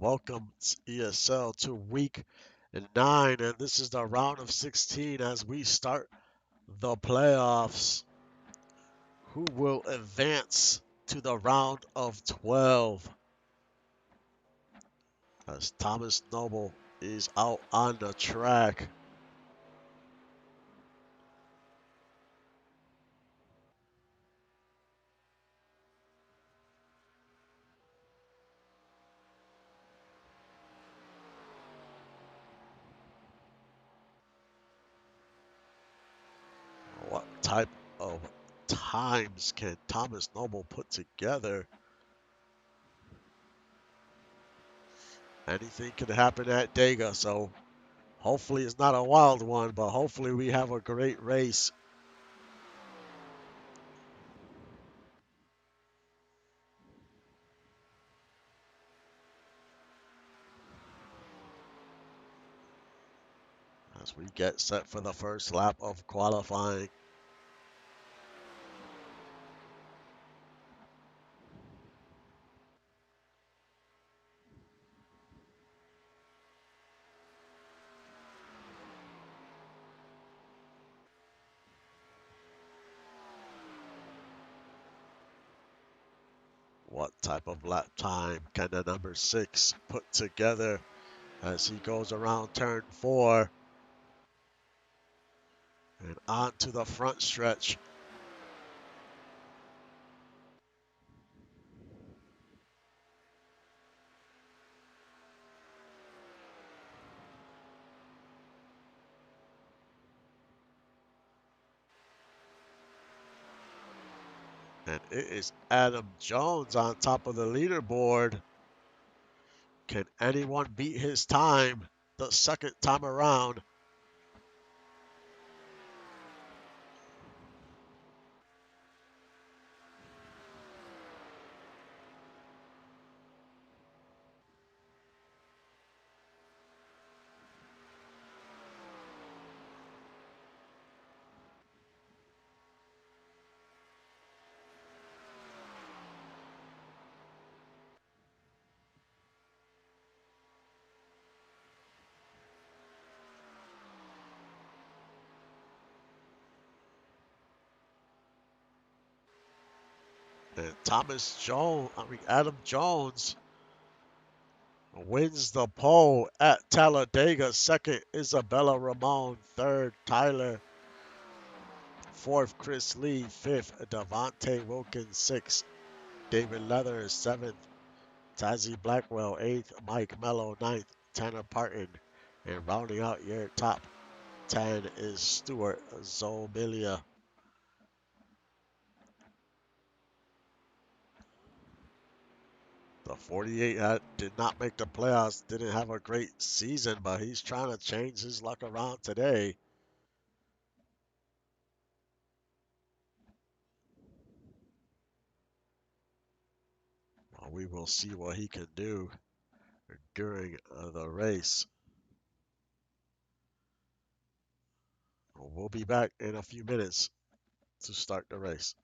Welcome to ESL to week 9, and this is the round of 16 as we start the playoffs. Who will advance to the round of 12? As Thomas Noble is out on the track. What type of times can Thomas Noble put together? Anything can happen at Dega, so hopefully it's not a wild one, but hopefully we have a great race. As we get set for the first lap of qualifying. What type of lap time can the number 6 put together as he goes around turn 4 and onto the front stretch? And it is Adam Jones on top of the leaderboard. Can anyone beat his time the second time around? And Adam Jones wins the pole at Talladega. Second, Isabella Ramon. Third, Tyler. Fourth, Chris Lee. Fifth, Devontae Wilkins. Sixth, David Leather. Seventh, Tazzy Blackwell. Eighth, Mike Mello. Ninth, Tanner Parton. And rounding out your top 10 is Stuart Zobilia. The 48 did not make the playoffs, didn't have a great season, but he's trying to change his luck around today. We will see what he can do during the race. We'll be back in a few minutes to start the race.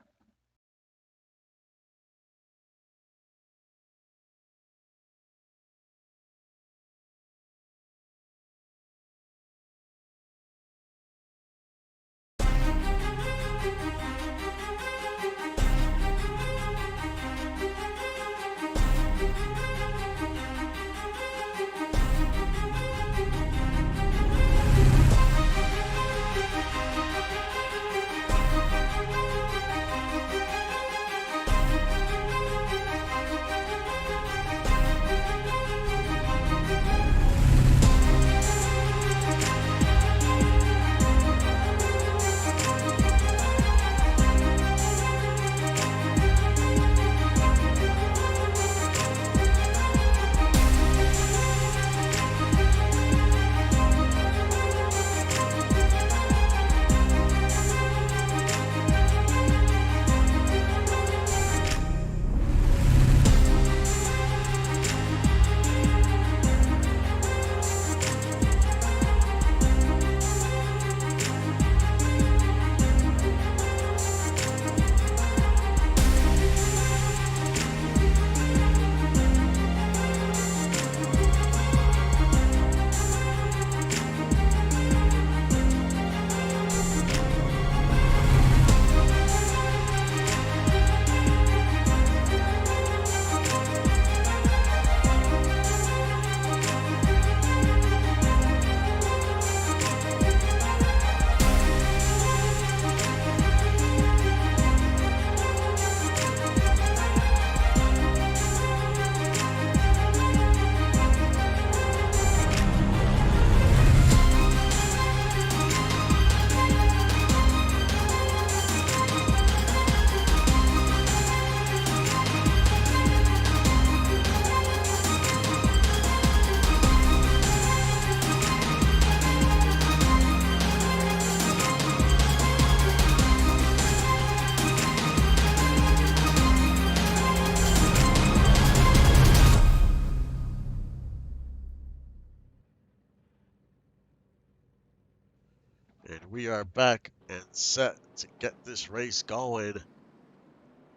And we are back and set to get this race going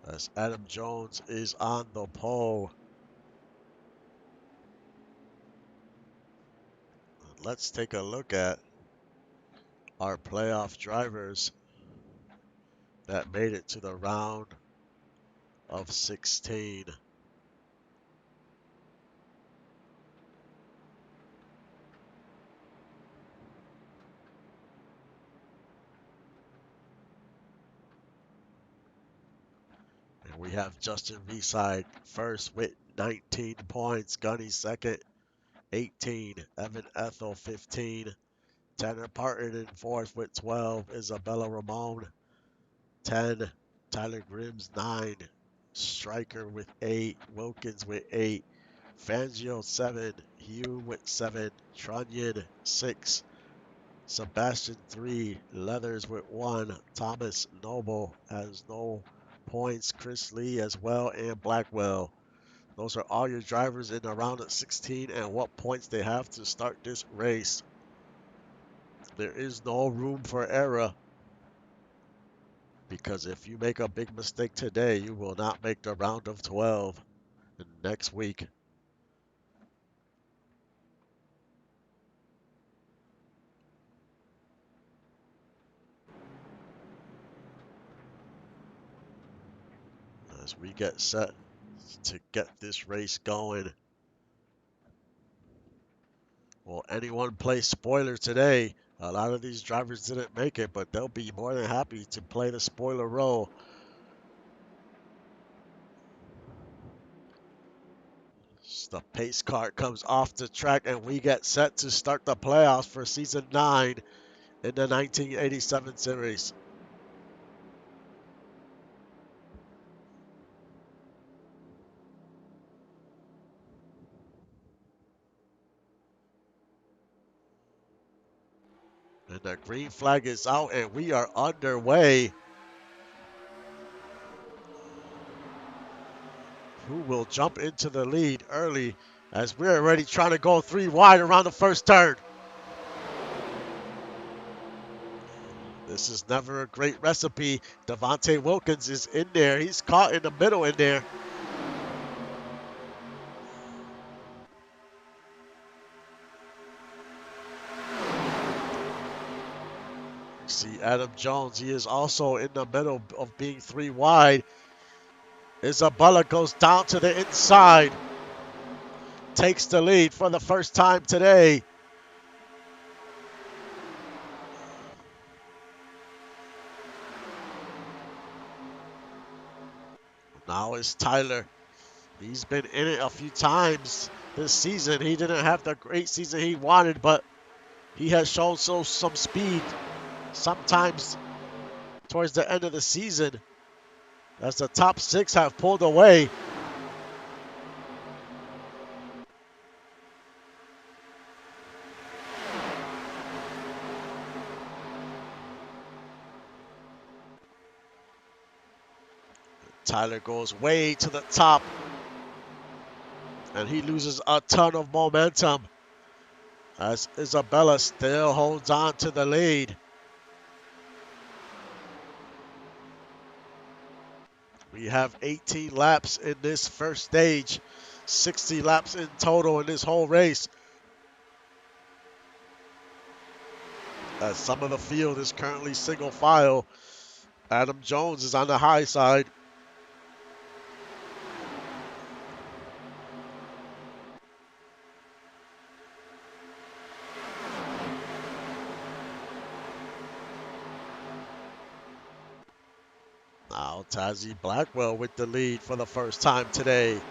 as Adam Jones is on the pole. Let's take a look at our playoff drivers that made it to the round of 16. And we have Justin Reeside first with 19 points, Gunny second, 18, Evan Ethel 15, Tanner Parton in fourth with 12, Isabella Ramon 10, Tyler Grims 9, Stryker with 8, Wilkins with 8, Fangio 7, Hugh with 7, Trunnion 6, Sebastian 3, Leathers with 1, Thomas Noble has no points, Chris Lee as well, and Blackwell. Those are all your drivers in the round of 16 and what points they have to start this race. There is no room for error, because if you make a big mistake today, you will not make the round of 12 next week. As we get set to get this race going. Will anyone play spoiler today? A lot of these drivers didn't make it, but they'll be more than happy to play the spoiler role. The pace car comes off the track, and we get set to start the playoffs for Season 9 in the 1987 series. And the green flag is out, and we are underway. Who will jump into the lead early, as we're already trying to go 3 wide around the first turn. This is never a great recipe. Devontae Wilkins is in there. He's caught in the middle in there. See Adam Jones. He is also in the middle of being 3 wide. Isabella goes down to the inside. Takes the lead for the first time today. Now it's Tyler. He's been in it a few times this season. He didn't have the great season he wanted, but he has shown some speed sometimes towards the end of the season, as the top 6 have pulled away. Tyler goes way to the top, and he loses a ton of momentum as Isabella still holds on to the lead. We have 18 laps in this first stage, 60 laps in total in this whole race. As some of the field is currently single file, Adam Jones is on the high side. Now Tazzy Blackwell with the lead for the first time today.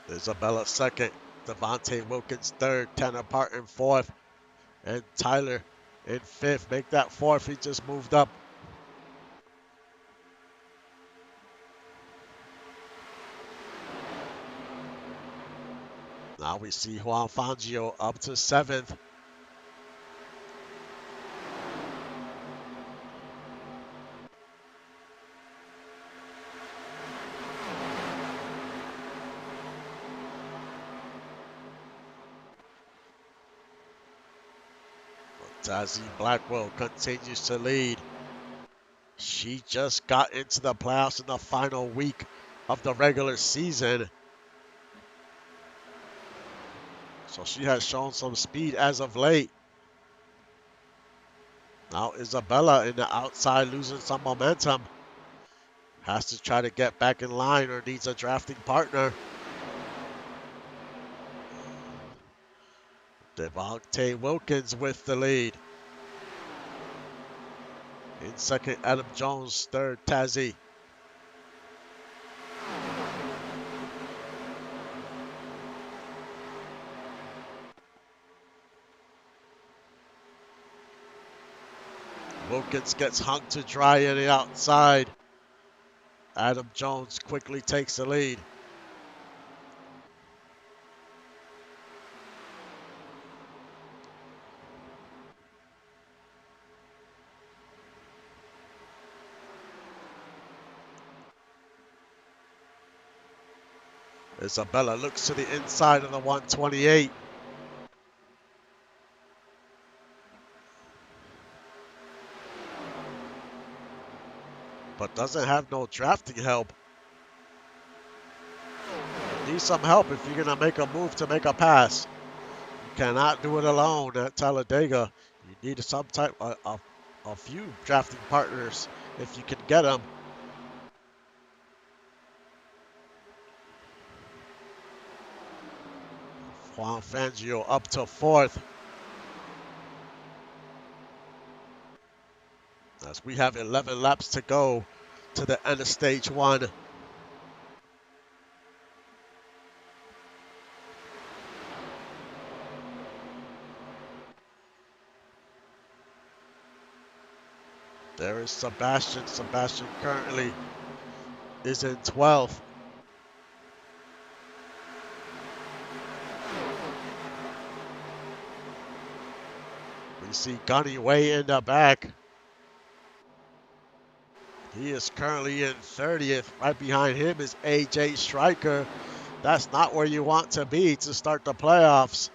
Isabella second, Devontae Wilkins third, Tanner Parton fourth, and Tyler in fifth. Make that fourth, he just moved up. Now we see Juan Fangio up to seventh. Tazzy Blackwell continues to lead. She just got into the playoffs in the final week of the regular season. So she has shown some speed as of late. Now Isabella in the outside losing some momentum. Has to try to get back in line or needs a drafting partner. Devontae Wilkins with the lead. In second, Adam Jones. Third, Tazzy. Wilkins gets hung to dry on the outside. Adam Jones quickly takes the lead. Isabella looks to the inside of the 128. But doesn't have no drafting help. Need some help if you're going to make a move to make a pass. You cannot do it alone at Talladega. You need some type of a few drafting partners if you can get them. Juan Fangio up to fourth. As we have 11 laps to go to the end of stage one. There is Sebastian. Sebastian currently is in 12th. We see Gunny way in the back. He is currently in 30th. Right behind him is AJ Stryker. That's not where you want to be to start the playoffs.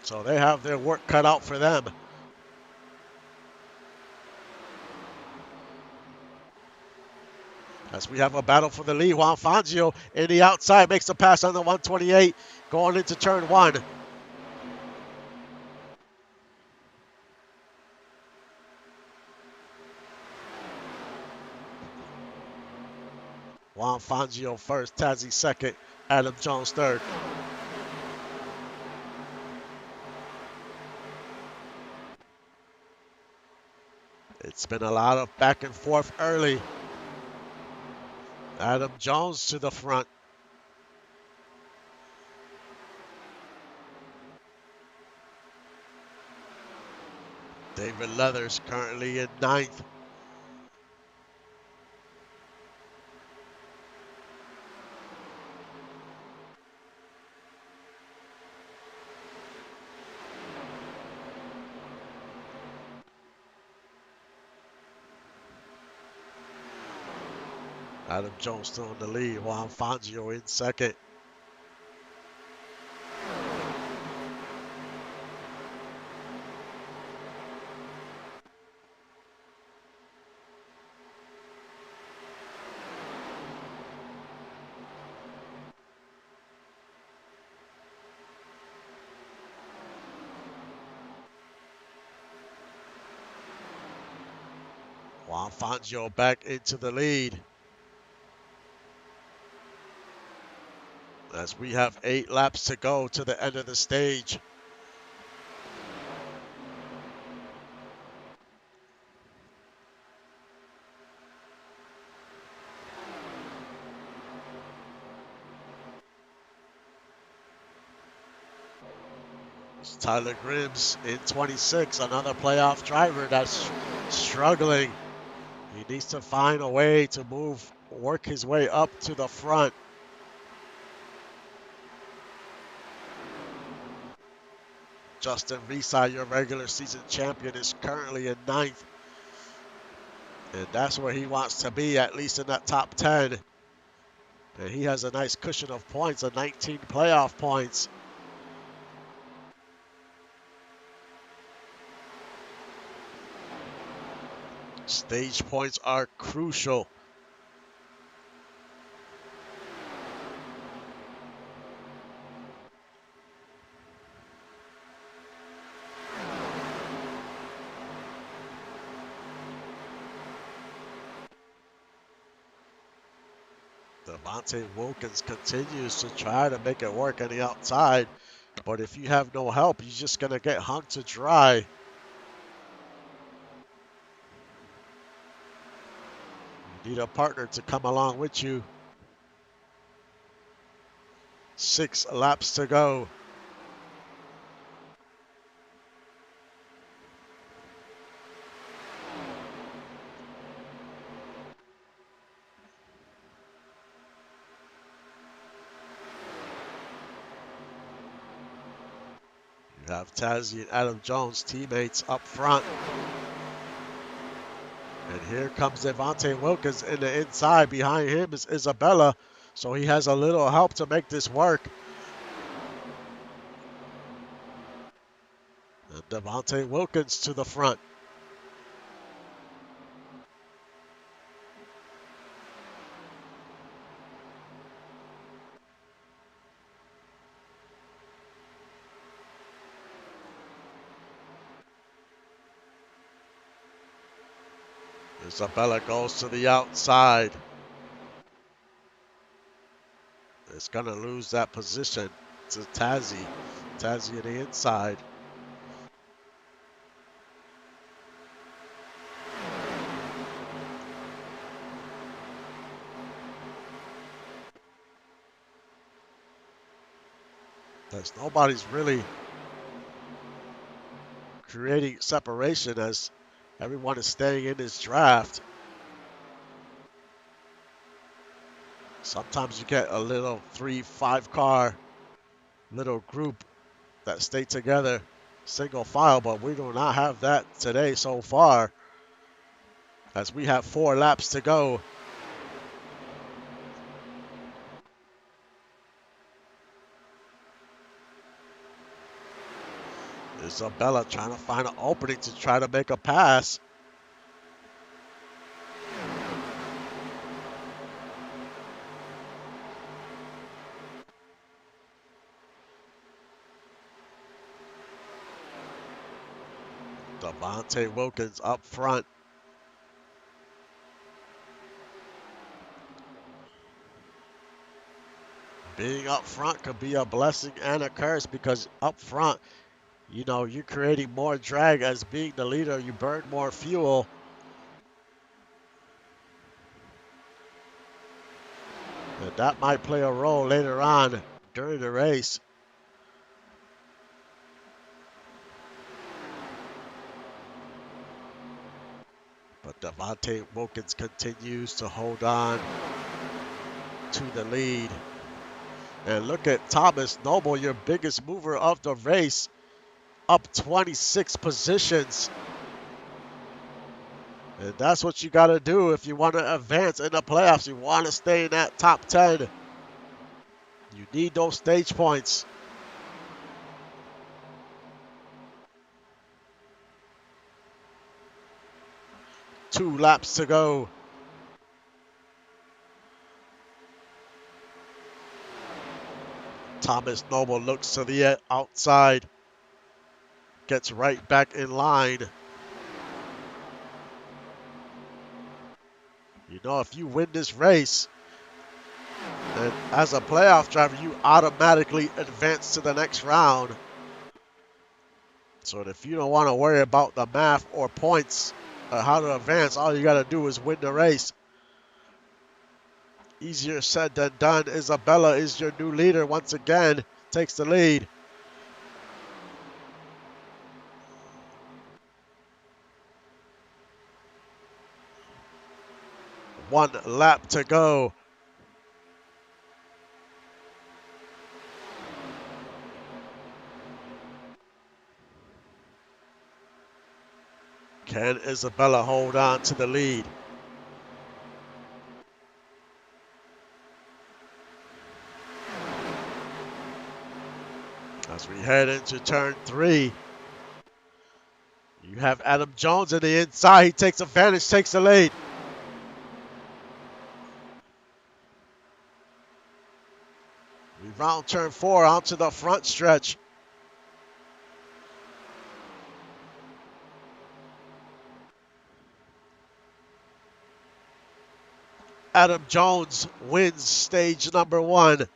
So they have their work cut out for them. As we have a battle for the lead, Juan Fangio in the outside makes a pass on the 128 going into turn one. Juan Fangio first, Tazzy second, Adam Jones third. It's been a lot of back and forth early. Adam Jones to the front. David Leathers currently in ninth. Adam Jones still in the lead. Juan Fangio in second. Juan Fangio back into the lead. As we have 8 laps to go to the end of the stage. It's Tyler Grims in 26, another playoff driver that's struggling. He needs to find a way to work his way up to the front. Justin Risa, your regular season champion, is currently in ninth. And that's where he wants to be, at least in that top 10. And he has a nice cushion of points, a 19 playoff points. Stage points are crucial. Devontae Wilkins continues to try to make it work on the outside, but if you have no help, you're just going to get hung to dry. You need a partner to come along with you. 6 laps to go. You have Tazzy and Adam Jones, teammates up front. And here comes Devontae Wilkins in the inside. Behind him is Isabella, so he has a little help to make this work. And Devontae Wilkins to the front. Isabella goes to the outside. It's going to lose that position to Tazzy. Tazzy on the inside. Nobody's really creating separation as everyone is staying in this draft. Sometimes you get a little 3-5 car little group that stay together single file, but we do not have that today so far as we have 4 laps to go. Isabella trying to find an opening to try to make a pass. Devontae Wilkins up front. Being up front could be a blessing and a curse because up front, you know, you're creating more drag as being the leader. You burn more fuel. And that might play a role later on during the race. But Devontae Wilkins continues to hold on to the lead. And look at Thomas Noble, your biggest mover of the race, up 26 positions. And that's what you got to do if you want to advance in the playoffs. You want to stay in that top 10. You need those stage points. Two laps to go. Thomas Noble looks to the outside. Gets right back in line. You know, if you win this race, and as a playoff driver, you automatically advance to the next round. So if you don't want to worry about the math or points or how to advance, all you got to do is win the race. Easier said than done. Isabella is your new leader once again. Takes the lead. One lap to go. Can Isabella hold on to the lead? As we head into turn 3, you You have Adam Jones in the inside. He takes advantage, takes the lead. We round turn 4 onto the front stretch. Adam Jones wins stage number 1.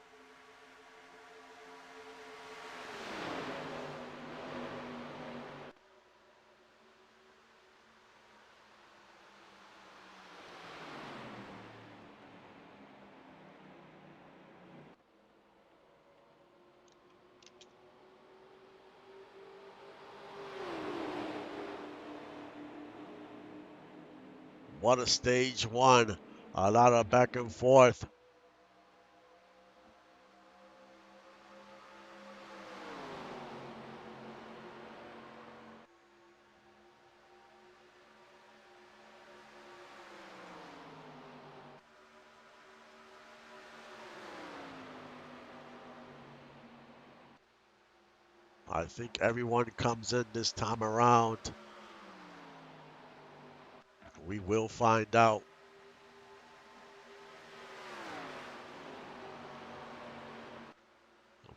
What a stage 1. A lot of back and forth. I think everyone comes in this time around. We will find out.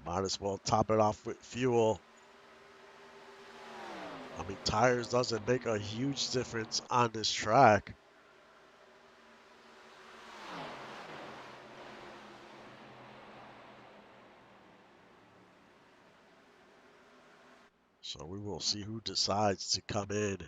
Might as well top it off with fuel. I mean, tires doesn't make a huge difference on this track. So we will see who decides to come in.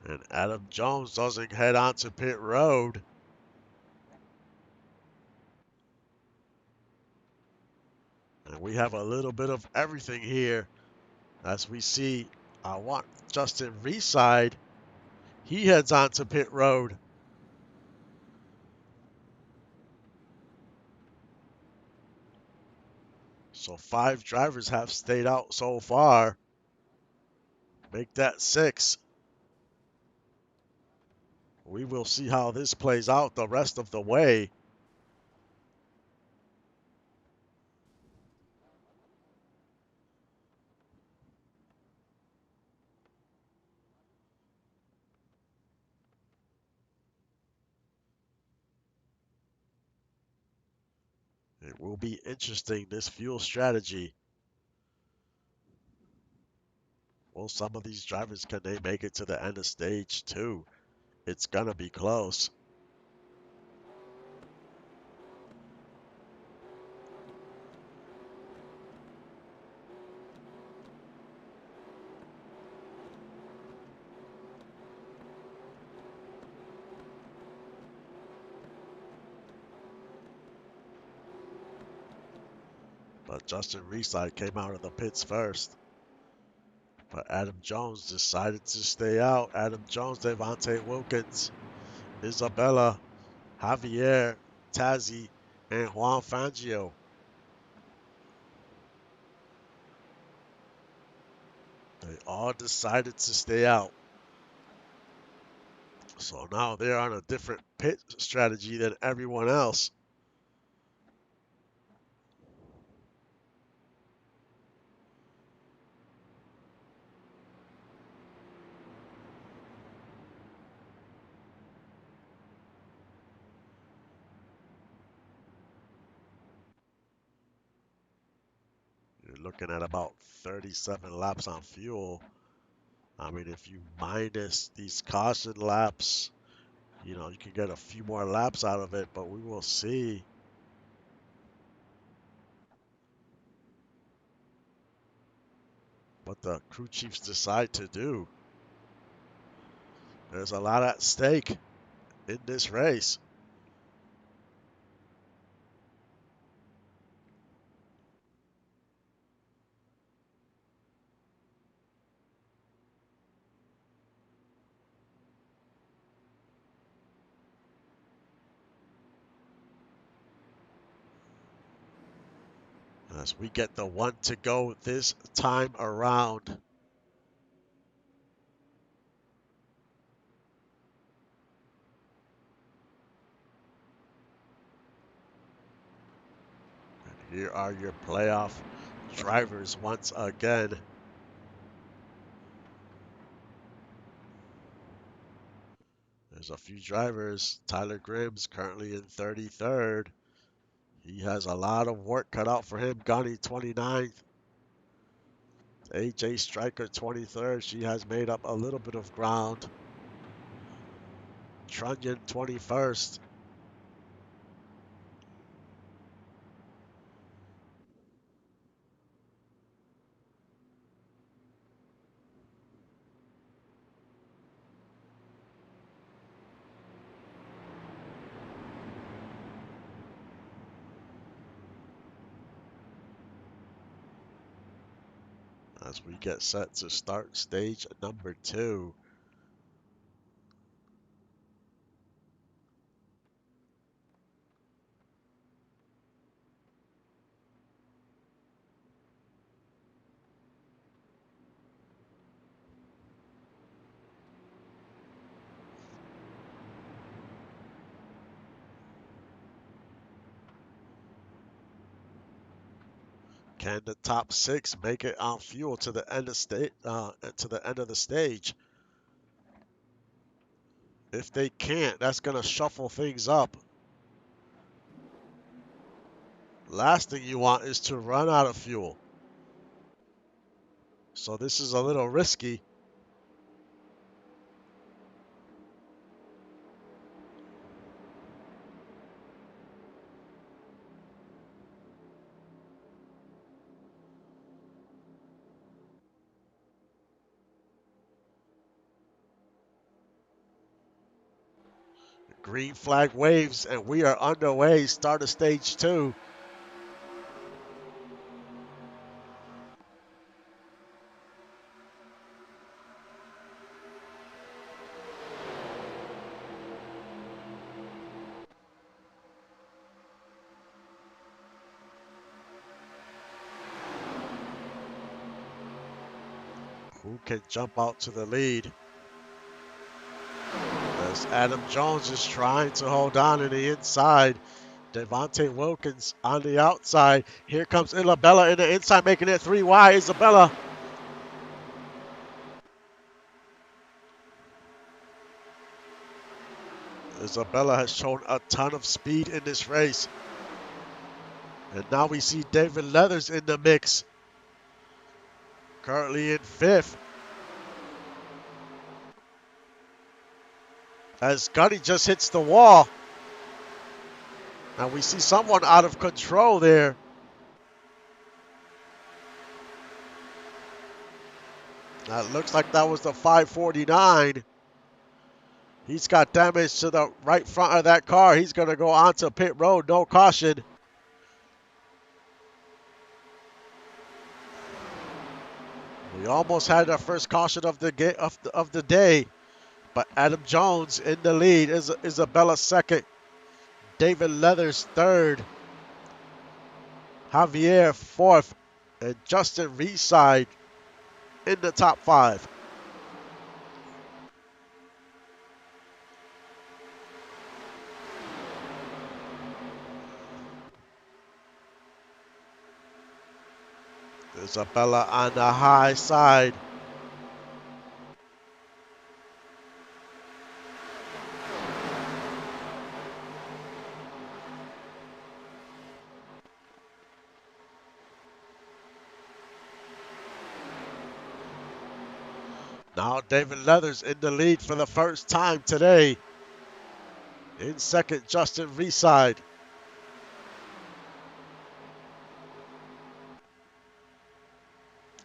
And Adam Jones doesn't head onto pit road. And we have a little bit of everything here. As we see, I want Justin Reeside. He heads onto pit road. So 5 drivers have stayed out so far. Make that 6. We will see how this plays out the rest of the way. It will be interesting, this fuel strategy. Well, some of these drivers, can they make it to the end of stage 2? It's going to be close. But Justin Reeside came out of the pits first. But Adam Jones decided to stay out. Adam Jones, Devontae Wilkins, Isabella, Javier, Tazzy, and Juan Fangio. They all decided to stay out. So now they're on a different pit strategy than everyone else. You're looking at about 37 laps on fuel. I mean, if you minus these caution laps, you know, you can get a few more laps out of it, but we will see. What the crew chiefs decide to do. There's a lot at stake in this race. As we get the one to go this time around. And here are your playoff drivers once again. There's a few drivers. Tyler Grimm's currently in 33rd. He has a lot of work cut out for him. Gunny 29th. AJ Stryker 23rd. She has made up a little bit of ground. Trunnion 21st. As we get set to start stage number 2. Can the top 6 make it on fuel to the end of the stage? If they can't, that's gonna shuffle things up. Last thing you want is to run out of fuel. So this is a little risky. Green flag waves, and we are underway. Start of stage 2. Who can jump out to the lead? As Adam Jones is trying to hold on in the inside. Devontae Wilkins on the outside. Here comes Isabella in the inside, making it 3 wide. Isabella. Isabella has shown a ton of speed in this race. And now we see David Leathers in the mix. Currently in 5th. As Gunny just hits the wall. And we see someone out of control there. That looks like that was the 549. He's got damage to the right front of that car. He's going to go onto pit road. No caution. We almost had our first caution of the day. But Adam Jones in the lead. Isabella second. David Leathers third. Javier fourth. And Justin Reeside in the top 5. Isabella on the high side. Now David Leathers in the lead for the first time today. In second, Justin Reeside.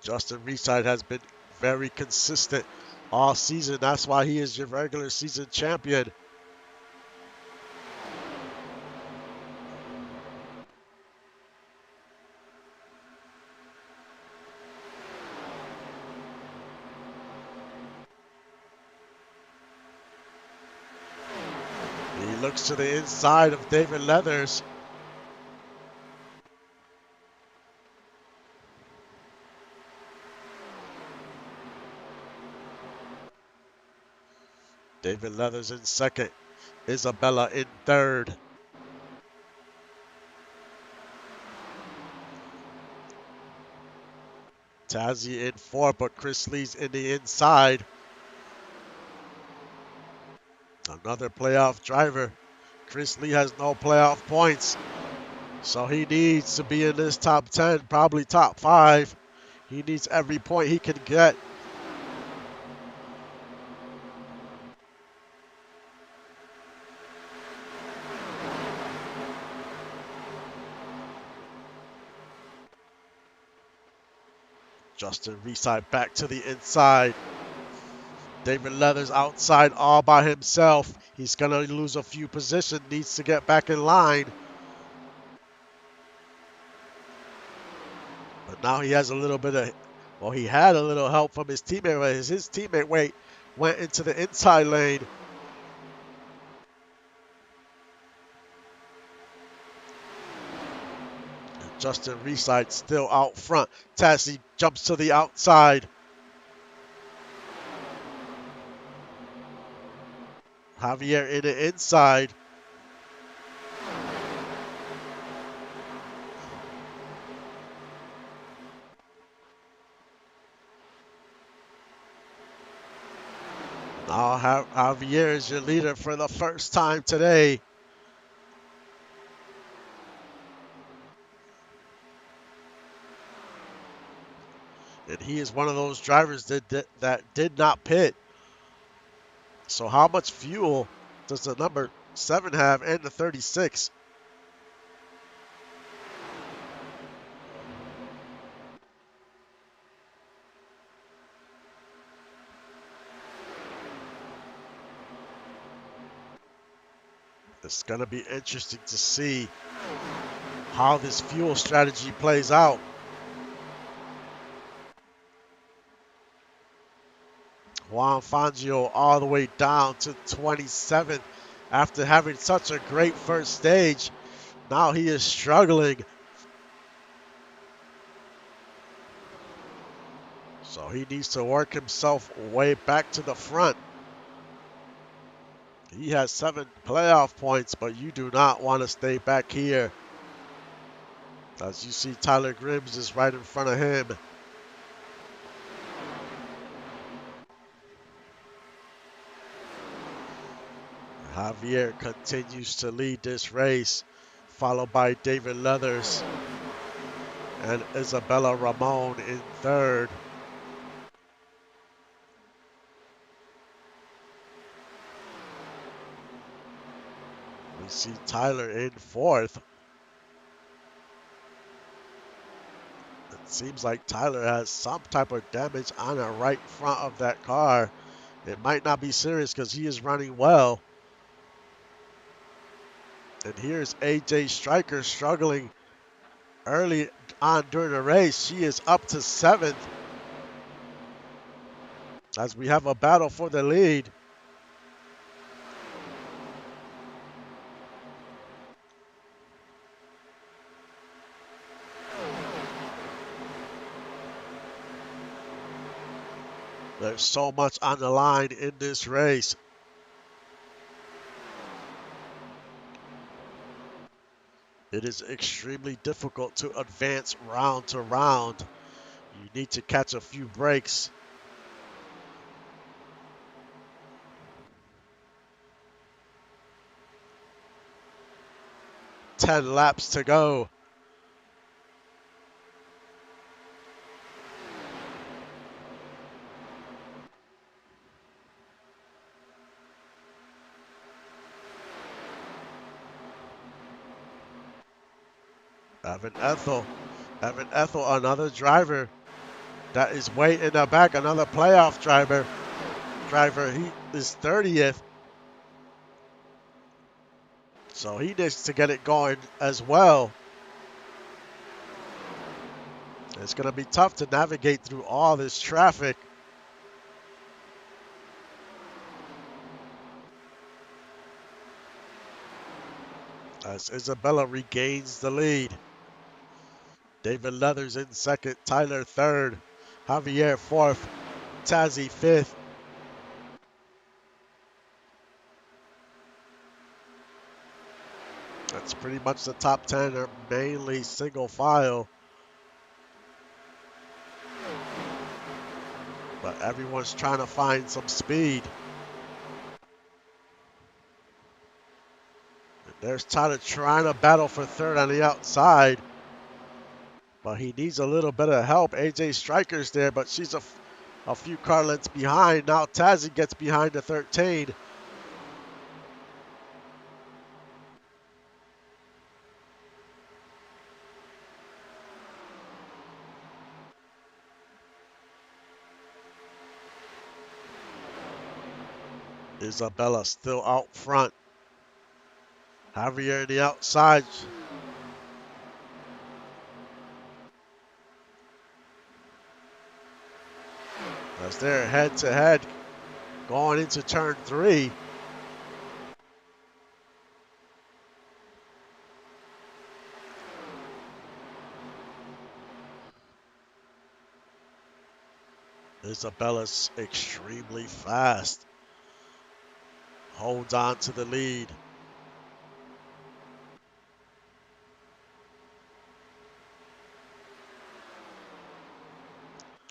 Justin Reeside has been very consistent all season. That's why he is your regular season champion. He looks to the inside of David Leathers. David Leathers in second. Isabella in third. Tazzy in fourth, but Chris Lee's in the inside. Another playoff driver. Chris Lee has no playoff points, so he needs to be in this top 10, probably top 5. He needs every point he can get. Justin Reside back to the inside. David Leathers outside all by himself. He's going to lose a few positions, needs to get back in line. But now he has a little bit of, well, he had a little help from his teammate. His teammate went into the inside lane. And Justin Reside still out front. Tassie jumps to the outside. Javier in the inside. Now Javier is your leader for the first time today. And he is one of those drivers that did not pit. So how much fuel does the number 7 have and the 36? It's going to be interesting to see how this fuel strategy plays out. Juan Fangio all the way down to 27th after having such a great first stage. Now he is struggling. So he needs to work himself way back to the front. He has 7 playoff points, but you do not want to stay back here. As you see, Tyler Grims is right in front of him. Javier continues to lead this race, followed by David Leathers and Isabella Ramon in third. We see Tyler in fourth. It seems like Tyler has some type of damage on the right front of that car. It might not be serious because he is running well. And here's AJ Stryker struggling early on during the race. She is up to 7th as we have a battle for the lead. There's so much on the line in this race. It is extremely difficult to advance round to round. You need to catch a few breaks. Ten laps to go. Evan Ethel, another driver that is way in the back, another playoff driver. He is 30th. So he needs to get it going as well. It's going to be tough to navigate through all this traffic. As Isabella regains the lead. David Leathers in second, Tyler third, Javier fourth, Tazzy fifth. It's pretty much the top 10 are mainly single file. But everyone's trying to find some speed. And there's Tyler trying to battle for third on the outside. But he needs a little bit of help. AJ Stryker's there, but she's a few car lengths behind. Now Tazzy gets behind the 13. Isabella still out front. Javier on the outside. As they're head to head going into turn 3. Isabella's extremely fast. Holds on to the lead.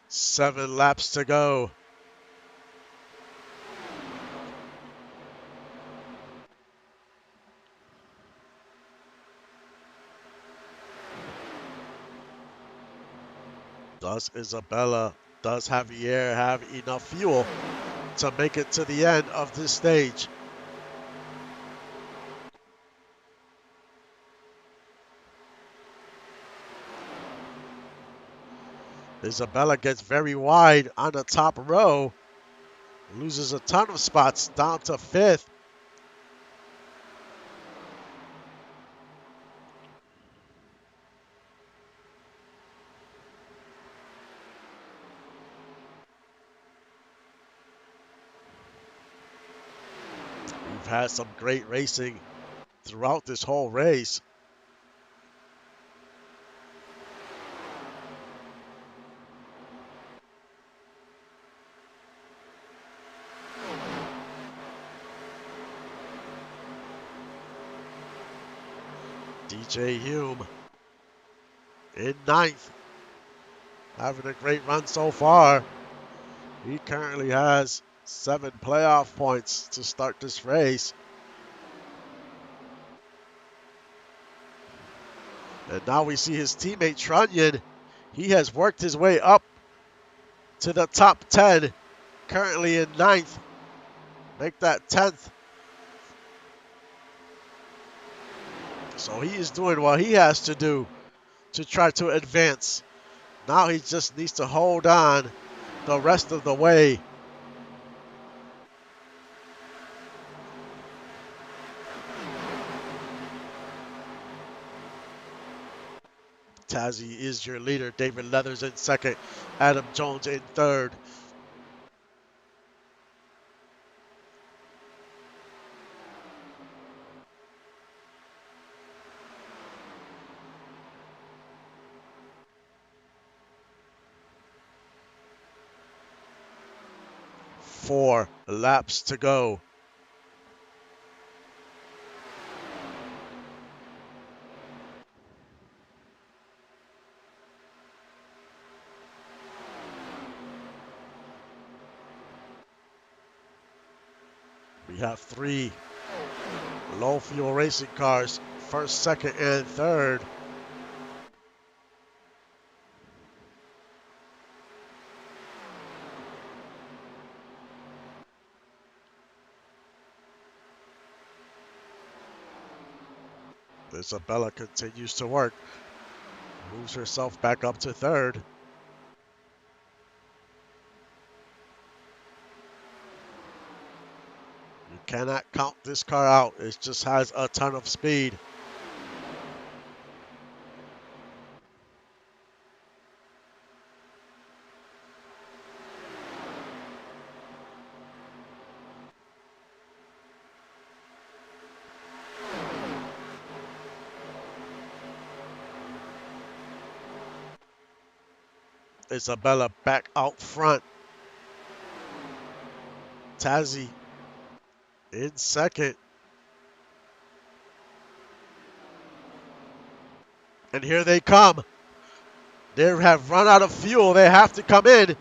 7 laps to go. Does Javier have enough fuel to make it to the end of this stage? Isabella gets very wide on the top row. Loses a ton of spots down to 5th. We've had some great racing throughout this whole race. DJ Hume in 9th. Having a great run so far. He currently has 7 playoff points to start this race. And now we see his teammate Trunyan. He has worked his way up to the top 10. Currently in 9th. Make that 10th. So he is doing what he has to do to try to advance. Now he just needs to hold on the rest of the way. Tazzy is your leader. David Leathers in 2nd. Adam Jones in 3rd. Four laps to go. We have 3 low fuel racing cars, 1st, 2nd, and 3rd. Isabella continues to work. Moves herself back up to 3rd. You cannot count this car out. It just has a ton of speed. Isabella back out front. Tazzy in 2nd. And here they come. They have run out of fuel. They have to come in.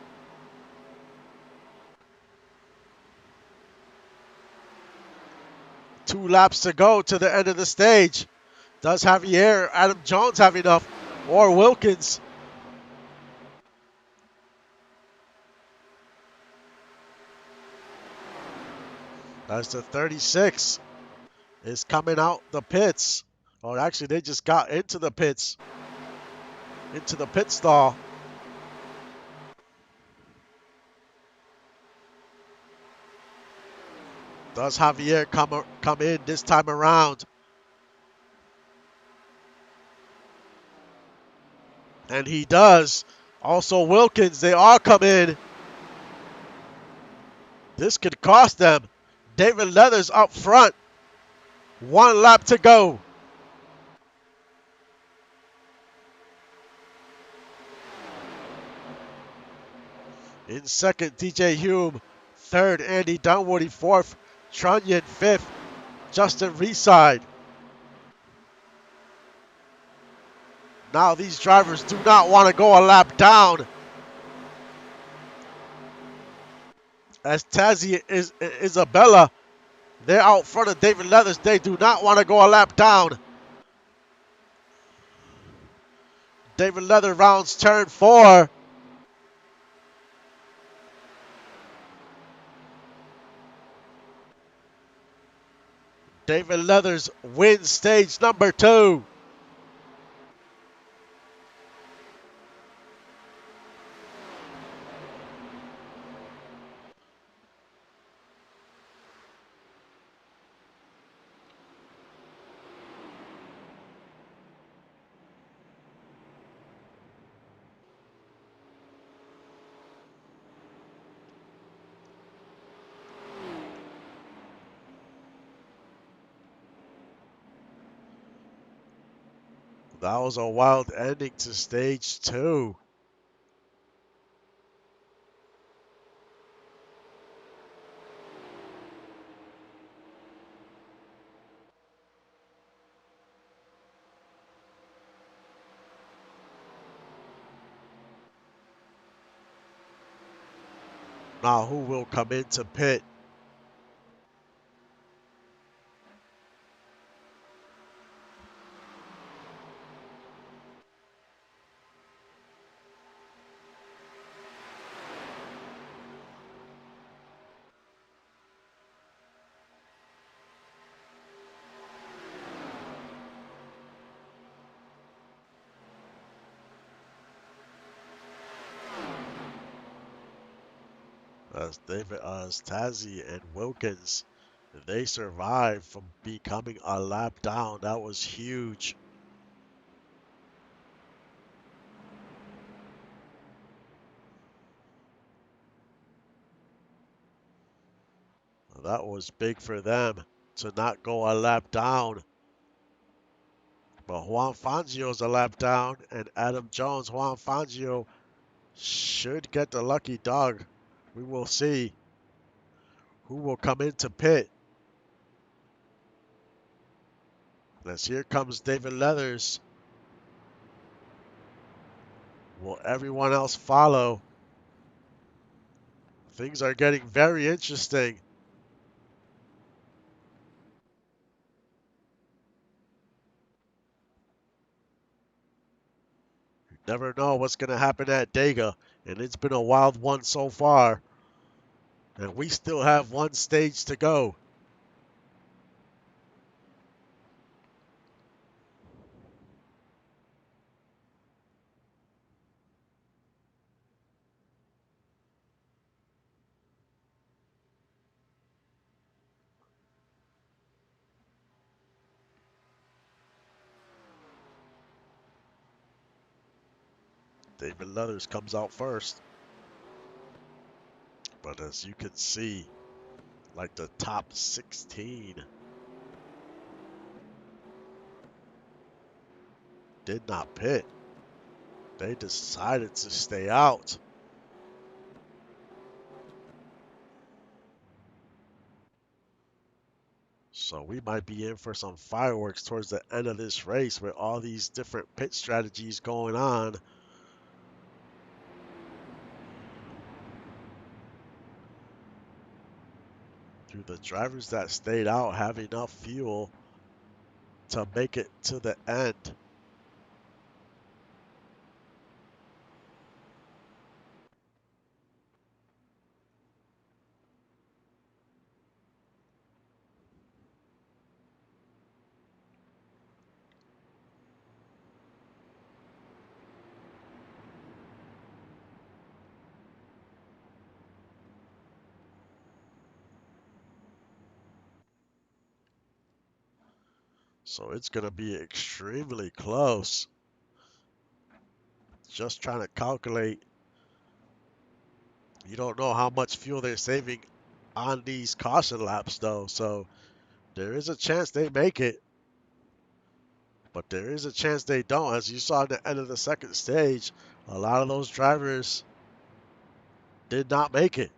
Two laps to go to the end of the stage. Does Javier Adam Jones have enough? Or Wilkins? That's the 36. Is coming out the pits. Oh, actually, they just got into the pits. Into the pit stall. Does Javier come in this time around? And he does. Also Wilkins, they all come in. This could cost them. David Leathers up front. One lap to go. In second, DJ Hume. Third, Andy Dunwoody. Fourth, Trunyan. Fifth, Justin Reside. Now these drivers do not want to go a lap down. As Tazzy is Isabella, they're out front of David Leathers. They do not want to go a lap down. David Leathers rounds turn 4. David Leathers wins stage number 2. That was a wild ending to stage 2. Now who will come into pit? As Tazzy and Wilkins, they survived from becoming a lap down. That was huge. That was big for them to not go a lap down. But Juan Fangio's a lap down, and Adam Jones, Juan Fangio should get the lucky dog. We will see who will come into pit. As here comes David Leathers. Will everyone else follow? Things are getting very interesting. You never know what's going to happen at Dega, and it's been a wild one so far. And we still have one stage to go. David Leathers comes out first. But as you can see, like the top 16 did not pit. They decided to stay out. So we might be in for some fireworks towards the end of this race with all these different pit strategies going on. Do the drivers that stayed out have enough fuel to make it to the end? So it's going to be extremely close. Just trying to calculate. You don't know how much fuel they're saving on these caution laps, though. So there is a chance they make it, but there is a chance they don't. As you saw at the end of the second stage, a lot of those drivers did not make it.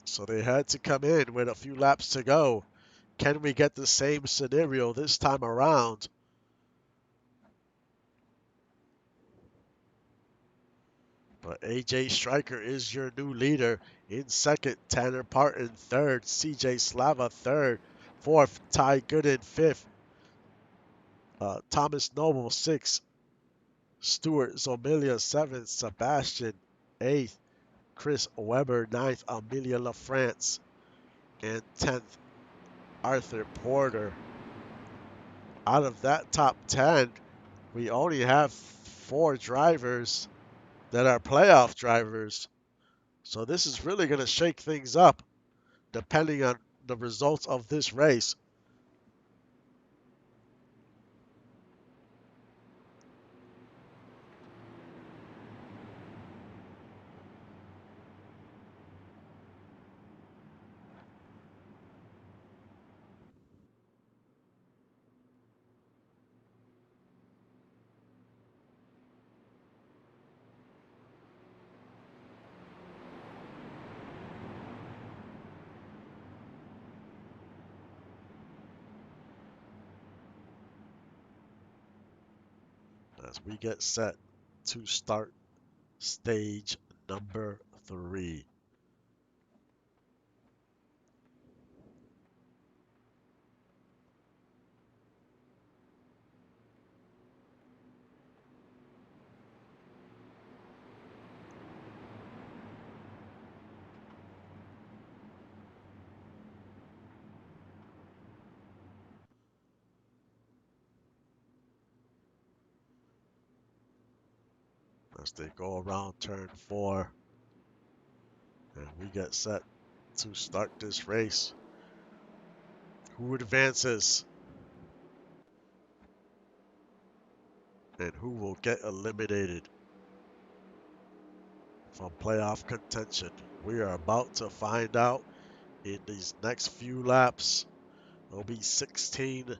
So they had to come in with a few laps to go. Can we get the same scenario this time around? But AJ Stryker is your new leader. In second, Tanner Parton third, CJ Slava third, fourth, Ty Gooden fifth, Thomas Noble sixth, Stuart Zomilia seventh, Sebastian eighth, Chris Webber ninth, Amelia LaFrance, and 10th, Arthur Porter. Out of that top 10, we only have 4 drivers that are playoff drivers. So this is really going to shake things up depending on the results of this race. As we get set to start stage number 3. As they go around turn 4, and we get set to start this race. Who advances and who will get eliminated from playoff contention? We are about to find out in these next few laps. There'll be 16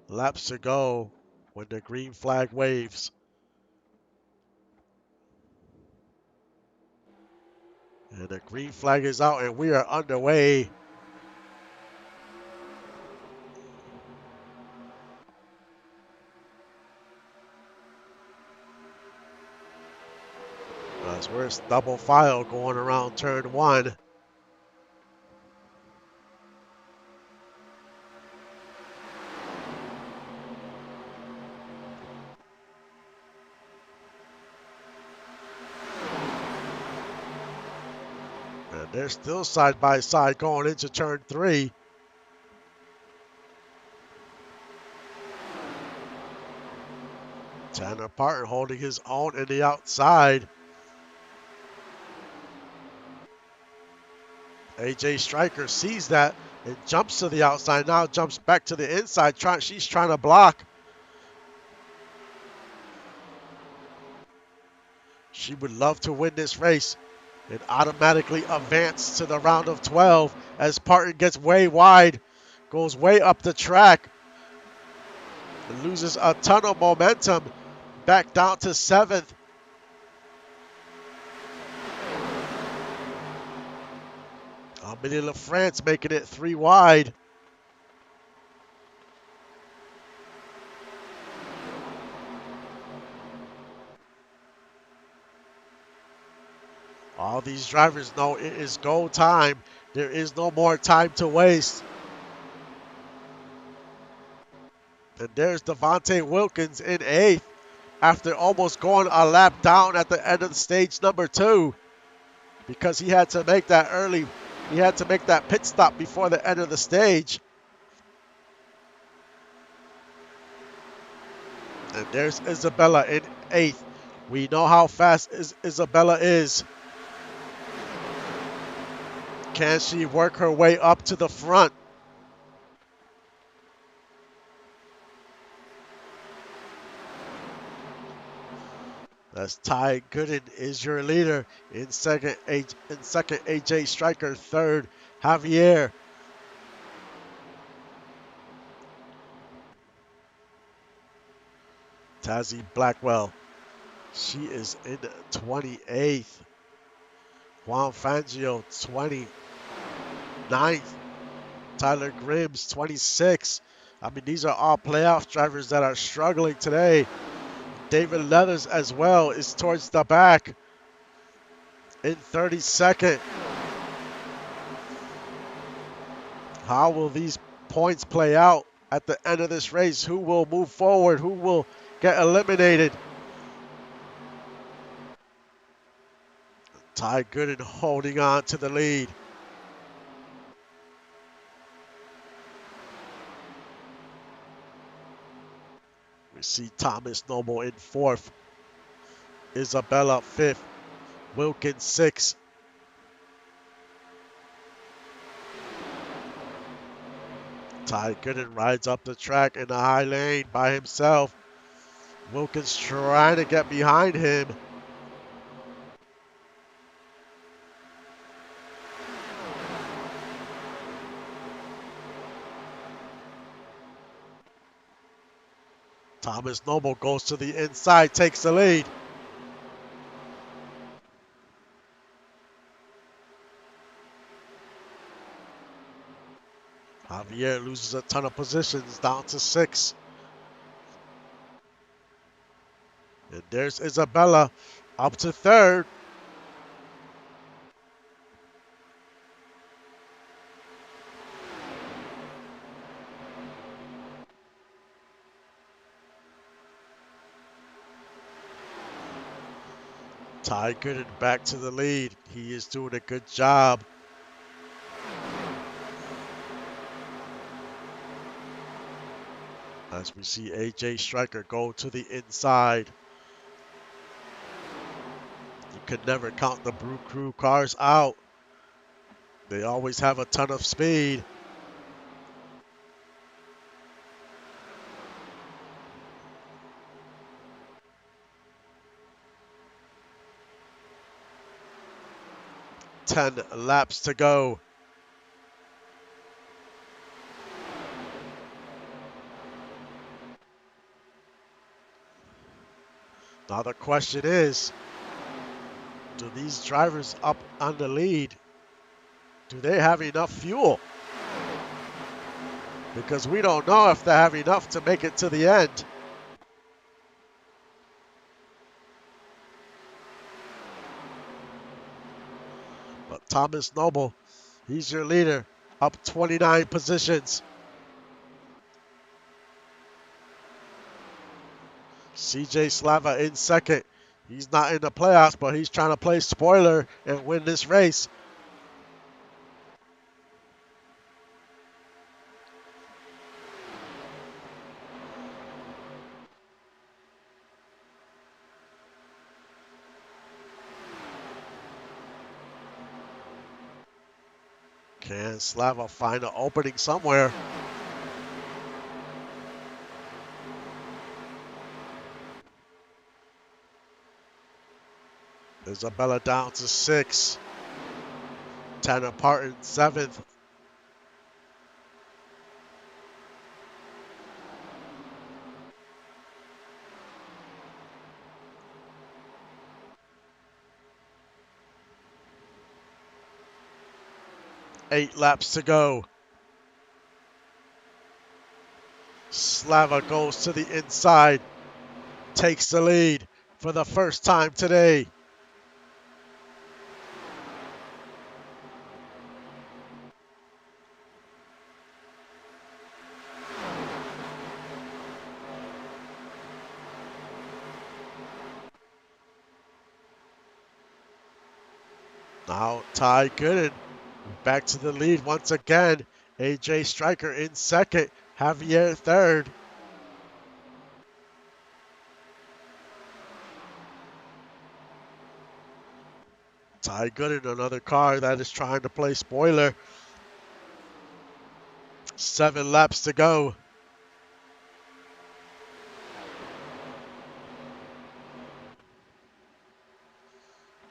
laps to go when the green flag waves. And the green flag is out and we are underway. As we're double file going around turn 1. And they're still side by side going into turn 3. Tanner Parton holding his own in the outside. AJ Stryker sees that and jumps to the outside. Now jumps back to the inside. She's trying to block. She would love to win this race and automatically advance to the round of 12 as Parton gets way wide, goes way up the track, and loses a ton of momentum, back down to 7th. Amelia LaFrance making it 3 wide. All these drivers know it is go time. There is no more time to waste. And there's Devontae Wilkins in 8th after almost going a lap down at the end of stage number 2 because he had to make that pit stop before the end of the stage. And there's Isabella in 8th. We know how fast Isabella is. Can she work her way up to the front? That's Ty Gooden is your leader. In second, AJ Stryker. Third, Javier. Tazzy Blackwell. She is in 28th. Juan Fangio, 29th. Tyler Grims, 26th. I mean, these are all playoff drivers that are struggling today. David Leathers as well is towards the back in 32nd. How will these points play out at the end of this race? Who will move forward? Who will get eliminated? Ty Gooden holding on to the lead. We see Thomas Noble in 4th. Isabella 5th. Wilkins 6th. Ty Gooden rides up the track in the high lane by himself. Wilkins trying to get behind him. Thomas Noble goes to the inside, takes the lead. Javier loses a ton of positions, down to 6th. And there's Isabella up to 3rd. Ty Gooden back to the lead. He is doing a good job. As we see AJ Stryker go to the inside. You could never count the Brew Crew cars out. They always have a ton of speed. Ten laps to go. Now the question is, do these drivers up on the lead, do they have enough fuel? Because we don't know if they have enough to make it to the end. But Thomas Noble, he's your leader, up 29 positions. CJ Slava in 2nd. He's not in the playoffs, but he's trying to play spoiler and win this race. Can Slava find an opening somewhere? Isabella down to 6. Tanner Parton 7th. Eight laps to go. Slava goes to the inside, takes the lead for the first time today. Now Ty Gooden back to the lead once again. AJ Stryker in second. Javier third. Ty Gooden, another car that is trying to play spoiler. 7 laps to go.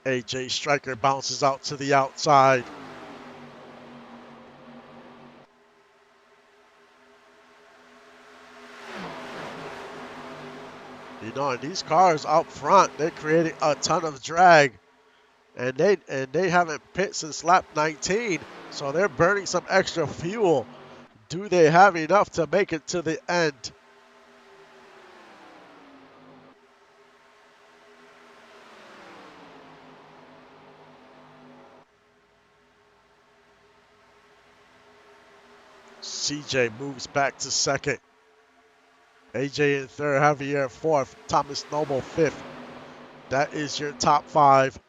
AJ Stryker bounces out to the outside. You know, and these cars up front, they're creating a ton of drag. And they haven't pit since lap 19, so they're burning some extra fuel. Do they have enough to make it to the end? CJ moves back to second. AJ in third, Javier fourth, Thomas Noble fifth. That is your top 5.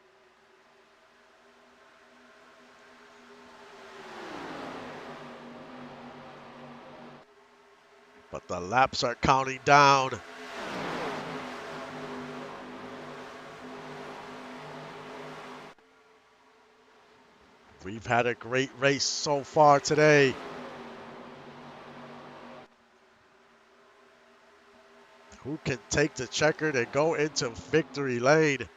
But the laps are counting down. We've had a great race so far today. Who can take the checkered and go into victory lane?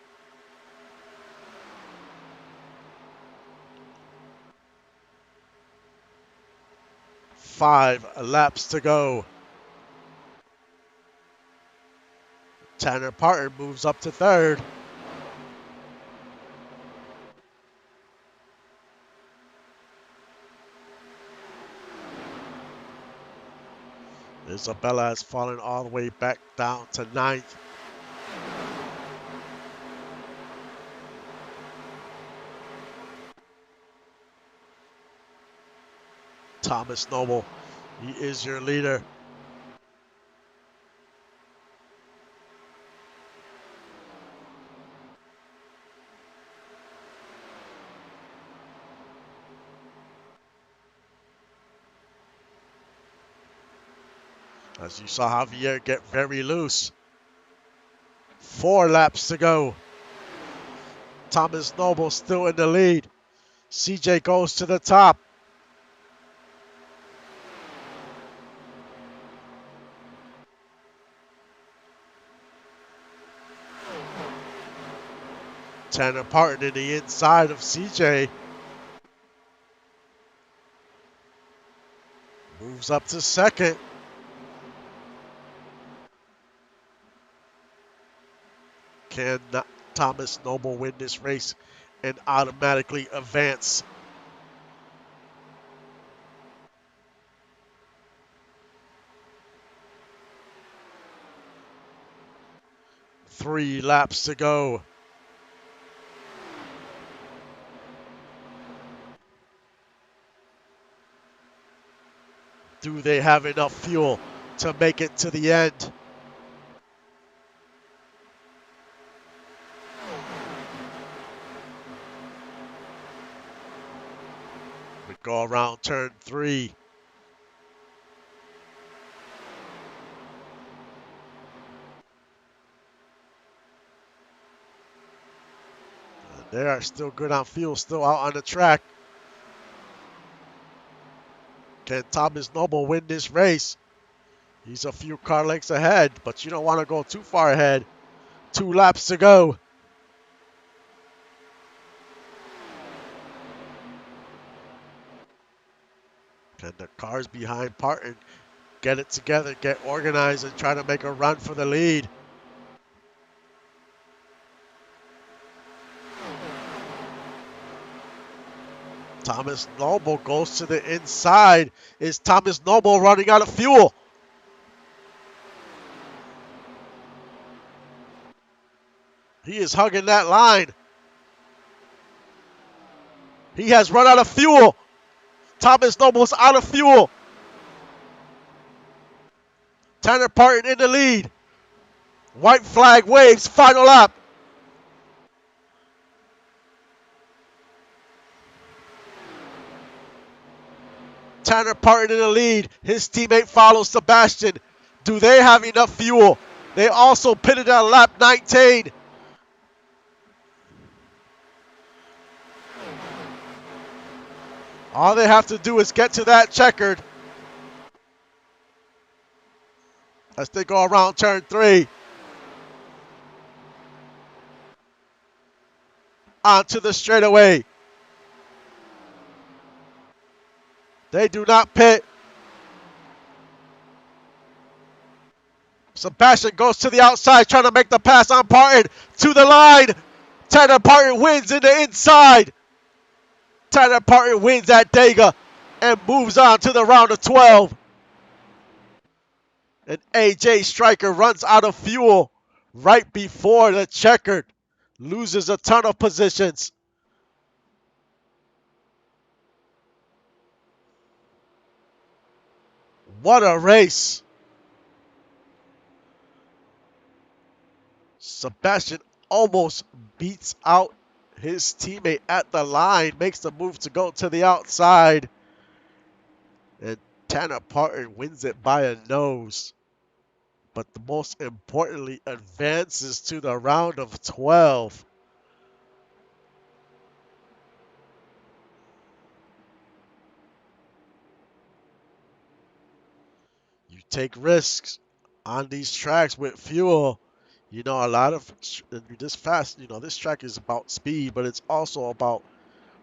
5 laps to go. Tanner Parton moves up to third. Isabella has fallen all the way back down to 9th. Thomas Noble, he is your leader. As you saw Javier get very loose. 4 laps to go. Thomas Noble still in the lead. CJ goes to the top. Tanner Parton in the inside of CJ. Moves up to second. Can Thomas Noble win this race and automatically advance? Three laps to go. Do they have enough fuel to make it to the end? We go around turn 3. They are still good on fuel, still out on the track. Can Thomas Noble win this race? He's a few car lengths ahead, but you don't want to go too far ahead. 2 laps to go. Can the cars behind Parton get it together, get organized, and try to make a run for the lead? Thomas Noble goes to the inside. Is Thomas Noble running out of fuel? He is hugging that line. He has run out of fuel. Thomas Noble's out of fuel. Tanner Parton in the lead. White flag waves, final lap. Tanner Parton in the lead. His teammate follows Sebastian. Do they have enough fuel? They also pitted at lap 19. All they have to do is get to that checkered as they go around turn 3. Onto the straightaway. They do not pit. Sebastian goes to the outside trying to make the pass on Parton to the line. Tanner Parton wins in the inside. Tanner Parton wins at Dega and moves on to the round of 12. And AJ Stryker runs out of fuel right before the checkered. Loses a ton of positions. What a race. Sebastian almost beats out his teammate at the line, makes the move to go to the outside. And Tanner Parton wins it by a nose. But the most importantly, advances to the round of 12. You take risks on these tracks with fuel. You know, a lot of this fast, this track is about speed, but it's also about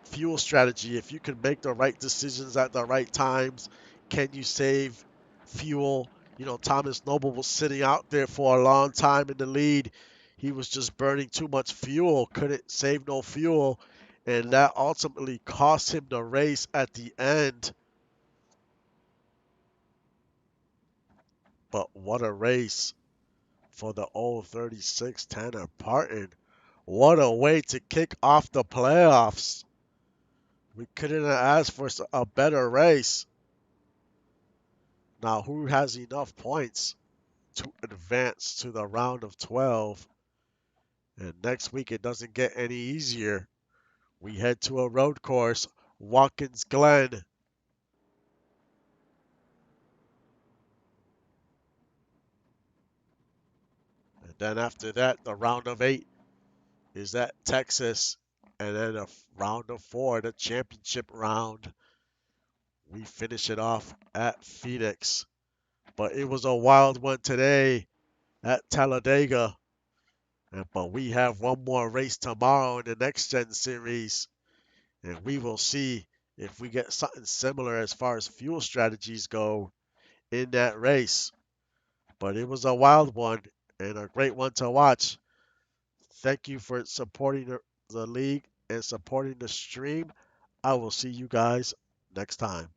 fuel strategy. If you can make the right decisions at the right times, can you save fuel? Thomas Noble was sitting out there for a long time in the lead. He was just burning too much fuel, couldn't save no fuel, and that ultimately cost him the race at the end. But what a race for the old 36 Tanner Parton. What a way to kick off the playoffs. We couldn't have asked for a better race. Now, who has enough points to advance to the round of 12? And next week, it doesn't get any easier. We head to a road course, Watkins Glen. And then after that, the round of 8 is at Texas. And then a round of 4, the championship round. We finish it off at Phoenix. But it was a wild one today at Talladega. But we have one more race tomorrow in the Next Gen Series. And we will see if we get something similar as far as fuel strategies go in that race. But it was a wild one and a great one to watch. Thank you for supporting the league and supporting the stream. I will see you guys next time.